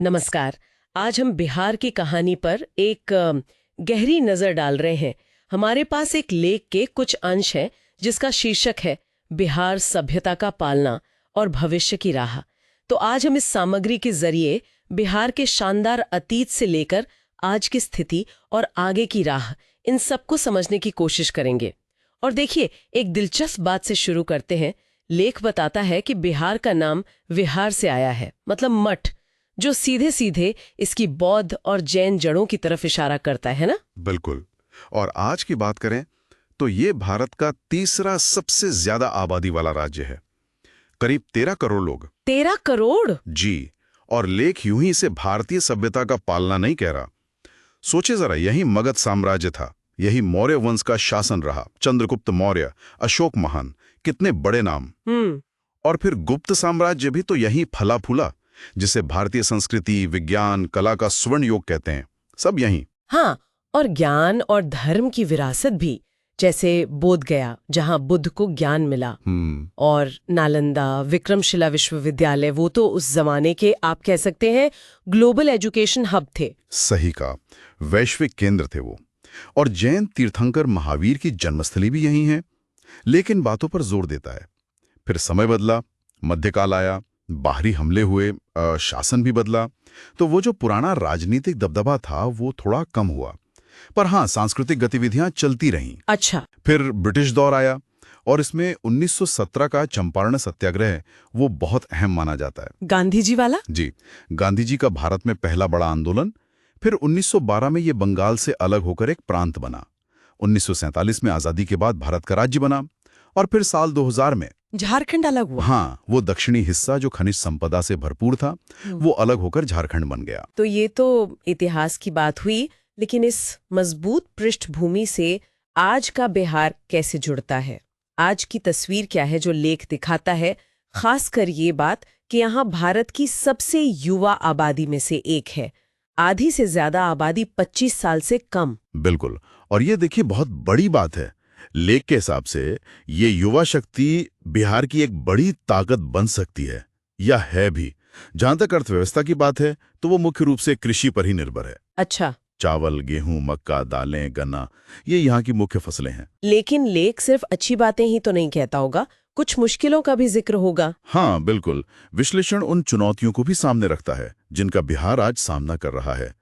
नमस्कार। आज हम बिहार की कहानी पर एक गहरी नजर डाल रहे हैं। हमारे पास एक लेख के कुछ अंश हैं जिसका शीर्षक है बिहार सभ्यता का पालना और भविष्य की राह। तो आज हम इस सामग्री के जरिए बिहार के शानदार अतीत से लेकर आज की स्थिति और आगे की राह, इन सबको समझने की कोशिश करेंगे। और देखिए, एक दिलचस्प बात से शुरू करते हैं। लेख बताता है कि बिहार का नाम विहार से आया है, मतलब मठ, जो सीधे सीधे इसकी बौद्ध और जैन जड़ों की तरफ इशारा करता है ना। बिल्कुल। और आज की बात करें तो ये भारत का तीसरा सबसे ज्यादा आबादी वाला राज्य है, करीब 13 करोड़ लोग। 13 करोड़? जी। और लेख यूं ही इसे भारतीय सभ्यता का पालना नहीं कह रहा। सोचे जरा, यही मगध साम्राज्य था, यही मौर्य वंश का शासन रहा, चंद्रगुप्त मौर्य, अशोक महान, कितने बड़े नाम। और फिर गुप्त साम्राज्य भी तो यही फला फूला, जिसे भारतीय संस्कृति, विज्ञान, कला का स्वर्ण युग कहते हैं, सब यही। हाँ, और ज्ञान और धर्म की विरासत भी, जैसे बोध गया जहां बुद्ध को ज्ञान मिला, और नालंदा, विक्रमशिला विश्वविद्यालय, वो तो उस जमाने के, आप कह सकते हैं, ग्लोबल एजुकेशन हब थे। सही कहा, वैश्विक केंद्र थे वो। और जैन तीर्थंकर महावीर की जन्मस्थली भी यही है। लेकिन बातों पर जोर देता है। फिर समय बदला, मध्यकाल आया, बाहरी हमले हुए, शासन भी बदला, तो वो जो पुराना राजनीतिक दबदबा था वो थोड़ा कम हुआ। पर हाँ, सांस्कृतिक गतिविधियां चलती रहीं। अच्छा। फिर ब्रिटिश दौर आया और इसमें 1917 का चंपारण सत्याग्रह वो बहुत अहम माना जाता है। गांधी जी वाला? जी, गांधी जी का भारत में पहला बड़ा आंदोलन। फिर 1912 में ये बंगाल से अलग होकर एक प्रांत बना। 1947 में आजादी के बाद भारत का राज्य बना। और फिर साल 2000 में झारखंड अलग हुआ। हाँ, वो दक्षिणी हिस्सा जो खनिज संपदा से भरपूर था, वो अलग होकर झारखंड बन गया। तो ये तो इतिहास की बात हुई, लेकिन इस मजबूत पृष्ठभूमि से आज का बिहार कैसे जुड़ता है? आज की तस्वीर क्या है जो लेख दिखाता है? खासकर ये बात कि यहाँ भारत की सबसे युवा आबादी में से एक है, आधी से ज्यादा आबादी 25 साल से कम। बिल्कुल। और ये देखिए, बहुत बड़ी बात है। लेख के हिसाब से ये युवा शक्ति बिहार की एक बड़ी ताकत बन सकती है, या है भी। जहां तक अर्थव्यवस्था की बात है तो वो मुख्य रूप से कृषि पर ही निर्भर है। अच्छा। चावल, गेहूं, मक्का, दालें, गन्ना, ये यहाँ की मुख्य फसलें हैं। लेकिन लेख सिर्फ अच्छी बातें ही तो नहीं कहता होगा, कुछ मुश्किलों का भी जिक्र होगा। हाँ बिल्कुल, विश्लेषण उन चुनौतियों को भी सामने रखता है जिनका बिहार आज सामना कर रहा है।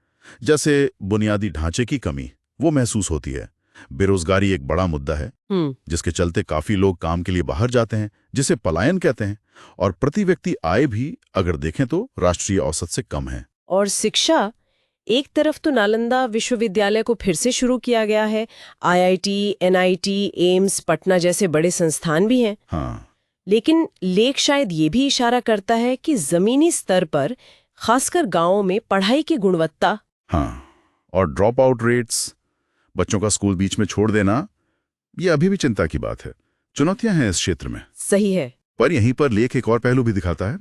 जैसे बुनियादी ढांचे की कमी, वो महसूस होती है। बेरोजगारी एक बड़ा मुद्दा है, जिसके चलते काफी लोग काम के लिए बाहर जाते हैं, जिसे पलायन कहते हैं। और प्रति व्यक्ति आय भी अगर देखें तो राष्ट्रीय औसत से कम है। और शिक्षा, एक तरफ तो नालंदा विश्वविद्यालय को फिर से शुरू किया गया है, IIT, NIT, एम्स, पटना जैसे बड़े संस्थान भी हैं। हाँ। लेकिन लेख शायद ये भी इशारा करता है कि जमीनी स्तर पर, खासकर गांवों में, पढ़ाई की गुणवत्ता। हाँ, और ड्रॉप आउट रेट्स, बच्चों का स्कूल बीच में छोड़ देना, ये अभी भी चिंता की बात है। चुनौतियां हैं इस क्षेत्र में। सही है। पर यहीं पर लेख एक और पहलू भी दिखाता है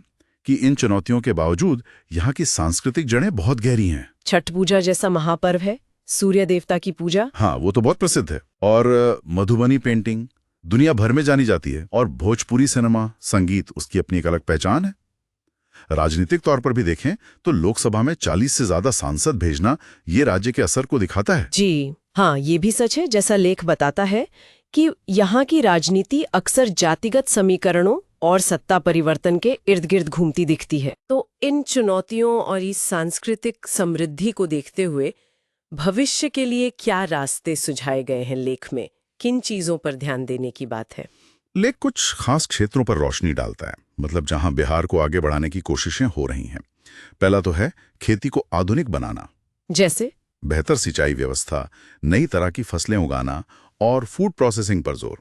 कि इन चुनौतियों के बावजूद यहाँ की सांस्कृतिक जड़ें बहुत गहरी हैं। छठ पूजा जैसा महापर्व है, सूर्य देवता की पूजा। हाँ, वो तो बहुत प्रसिद्ध है। और मधुबनी पेंटिंग दुनिया भर में जानी जाती है। और भोजपुरी सिनेमा, संगीत, उसकी अपनी एक अलग पहचान है। राजनीतिक तौर पर भी देखें तो लोकसभा में 40 से ज्यादा सांसद भेजना ये राज्य के असर को दिखाता है। जी हाँ, ये भी सच है, जैसा लेख बताता है कि यहाँ की राजनीति अक्सर जातिगत समीकरणों और सत्ता परिवर्तन के इर्द गिर्द घूमती दिखती है। तो इन चुनौतियों और इस सांस्कृतिक समृद्धि को देखते हुए भविष्य के लिए क्या रास्ते सुझाए गए हैं लेख में? किन चीजों पर ध्यान देने की बात है? लेख कुछ खास क्षेत्रों पर रोशनी डालता है, मतलब जहां बिहार को आगे बढ़ाने की कोशिशें हो रही हैं। पहला तो है खेती को आधुनिक बनाना। जैसे बेहतर सिंचाई व्यवस्था, नई तरह की फसलें उगाना और फूड प्रोसेसिंग पर जोर,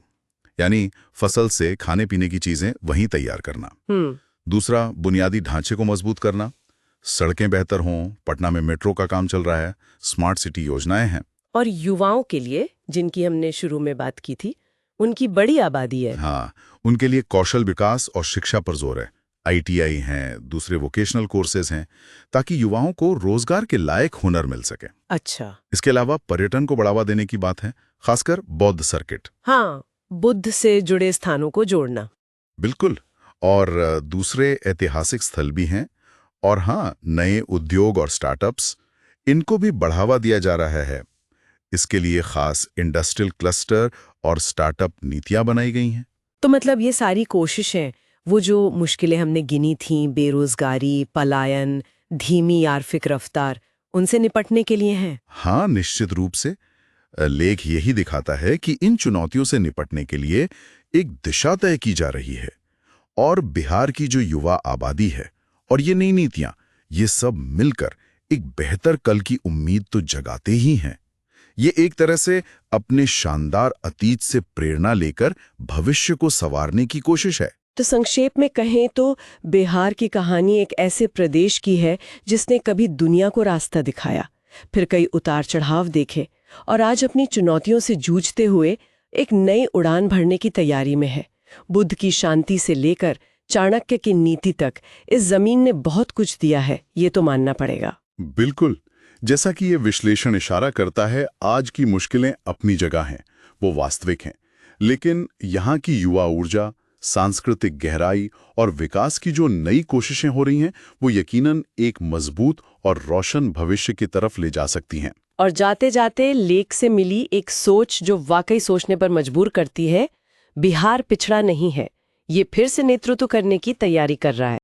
यानी फसल से खाने पीने की चीजें वहीं तैयार करना। दूसरा, बुनियादी ढांचे को मजबूत करना, सड़कें बेहतर हों, पटना में मेट्रो का काम चल रहा है, स्मार्ट सिटी योजनाएं हैं। और युवाओं के लिए, जिनकी हमने शुरू में बात की थी, उनकी बड़ी आबादी है। हाँ, उनके लिए कौशल विकास और शिक्षा पर जोर है। ITI हैं, दूसरे वोकेशनल कोर्सेज हैं, ताकि युवाओं को रोजगार के लायक हुनर मिल सके। अच्छा। इसके अलावा पर्यटन को बढ़ावा देने की बात है, खासकर बौद्ध सर्किट। हाँ, बुद्ध से जुड़े स्थानों को जोड़ना। बिल्कुल। और दूसरे ऐतिहासिक स्थल भी हैं, और हाँ, नए उद्योग और स्टार्टअप्स, इनको भी बढ़ावा दिया जा रहा है। इसके लिए खास इंडस्ट्रियल क्लस्टर और स्टार्टअप नीतियां बनाई गई हैं। तो मतलब ये सारी कोशिशें, वो जो मुश्किलें हमने गिनी थीं, बेरोजगारी, पलायन, धीमी आर्थिक रफ्तार, उनसे निपटने के लिए हैं। हाँ, निश्चित रूप से। लेख यही दिखाता है कि इन चुनौतियों से निपटने के लिए एक दिशा तय की जा रही है और बिहार की जो युवा आबादी है और ये नई नीतियां, ये सब मिलकर एक बेहतर कल की उम्मीद तो जगाते ही हैं। ये एक तरह से अपने शानदार अतीत से प्रेरणा लेकर भविष्य को संवारने की कोशिश है। तो संक्षेप में कहें तो बिहार की कहानी एक ऐसे प्रदेश की है जिसने कभी दुनिया को रास्ता दिखाया, फिर कई उतार चढ़ाव देखे और आज अपनी चुनौतियों से जूझते हुए एक नई उड़ान भरने की तैयारी में है। बुद्ध की शांति से लेकर चाणक्य की नीति तक इस जमीन ने बहुत कुछ दिया है, ये तो मानना पड़ेगा। बिल्कुल। जैसा कि ये विश्लेषण इशारा करता है, आज की मुश्किलें अपनी जगह हैं, वो वास्तविक हैं, लेकिन यहाँ की युवा ऊर्जा, सांस्कृतिक गहराई और विकास की जो नई कोशिशें हो रही हैं, वो यकीनन एक मजबूत और रोशन भविष्य की तरफ ले जा सकती हैं। और जाते जाते लेख से मिली एक सोच जो वाकई सोचने पर मजबूर करती है, बिहार पिछड़ा नहीं है, ये फिर से नेतृत्व करने की तैयारी कर रहा है।